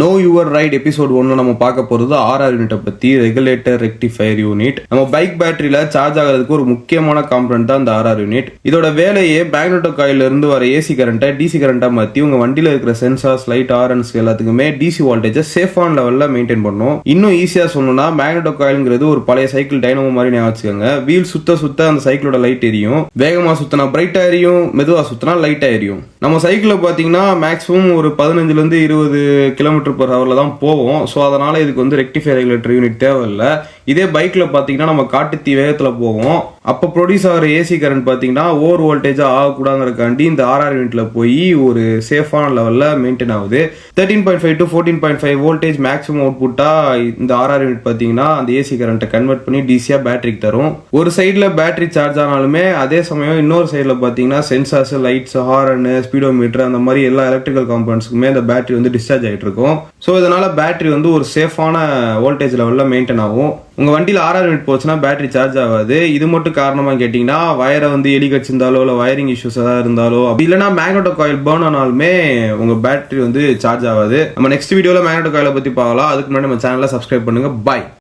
No your right episode 1 நம்ம பார்க்க போகிறது ஆர்ஆர் யூனிட்டை பற்றி, ரெகுலேட்டர் ரெக்டிஃபயர் யூனிட். நம்ம பைக் பேட்டரியில் சார்ஜ் ஆகிறதுக்கு ஒரு முக்கியமான காம்பனன்ட் தான் இந்த ஆர்ஆர் யூனிட். இதோட வேலையே மேக்னெட்டோ காயில இருந்து வர ஏசி கரண்ட்டை டிசி கரண்ட்டாக மாற்றி உங்கள் வண்டியில் இருக்கிற சென்சார்ஸ், லைட், ஆரன்ஸ் எல்லாத்துக்குமே டிசி வோல்டேஜை சேஃபான லெவலில் மெயின்டைன் பண்ணும். இன்னும் ஈஸியாக சொல்லணும்னா மேக்னெட்டோ காயில்ங்கிறது ஒரு பழைய சைக்கிள் டைனமோ மாதிரி ஞாபகம் வச்சுக்கோங்க. வீல் சுத்த சுத்த அந்த சைக்கிளோட லைட் எரியும். வேகமாக சுத்தினா பிரைட்டாக எரியும், மெதுவாக சுத்தினா லைட்டாக எரியும். நம்ம சைக்கிளில் பார்த்தீங்கன்னா மேக்ஸிமம் ஒரு 15 to 20 km/h தான் போவோம். ஸோ அதனால இதுக்கு வந்து ரெக்டிஃபயர் ரெகுலேட்டர் யூனிட் தேவையில்லை. இதே பைக்ல பாத்தீங்கன்னா நம்ம காட்டுத்தீ வேகத்துல போவோம். அப்ப ப்ரொடியூஸ் ஆகிற ஏசி கரண்ட் பாத்தீங்கன்னா ஓவர் வோல்டேஜா ஆகக்கூடாதுங்கிறக்காண்டி இந்த ஆர்ஆர் யூனிட்ல போய் ஒரு சேஃபான லெவல்ல மெயின்டைன் ஆகுது. 13.5 to 14.5 வோல்டேஜ் மேக்ஸிமம் அவுட்புட்டா இந்த ஆர்ஆர் யூனிட் பாத்தீங்கன்னா அந்த ஏசி கரண்ட்டை கன்வெர்ட் பண்ணி டிசியா பேட்டரிக்கு தரும். ஒரு சைட்ல பேட்டரி சார்ஜ் ஆனாலுமே அதே சமயம் இன்னொரு சைட்ல பாத்தீங்கன்னா சென்சார்ஸ், லைட்ஸ், ஹாரன், ஸ்பீடோமீட்டர் அந்த மாதிரி எல்லா எலக்ட்ரிக்கல் காம்பனன்ட்ஸ்க்குமே இந்த பேட்டரி வந்து டிஸ்சார்ஜ் ஆகிட்டு இருக்கும். ஸோ இதனால பேட்டரி வந்து ஒரு சேஃபான வோல்டேஜ் லெவல்ல மெயின்டைன் ஆகும். உங்க வண்டியில் ஆர்ஆர் யூனிட் போச்சுன்னா பேட்டரி சார்ஜ் ஆகாது. இது மட்டும் காரணமா கேட்டீங்கன்னா வயரை வந்து எலி கடிச்சிருந்தாலோ இல்லை வயரிங் இஷ்யூஸ் ஏதாவது இருந்தாலோ, அப்படி இல்லைன்னா மேக்னெட்டோ காயில் பர்ன் ஆனாலுமே உங்க பேட்டரி வந்து சார்ஜ் ஆகாது. நம்ம நெக்ஸ்ட் வீடியோல மேக்னெட்டோ காயிலை பத்தி பார்க்கலாம். அதுக்கு முன்னாடி நம்ம சேனலை சப்ஸ்கிரைப் பண்ணுங்க. பாய்.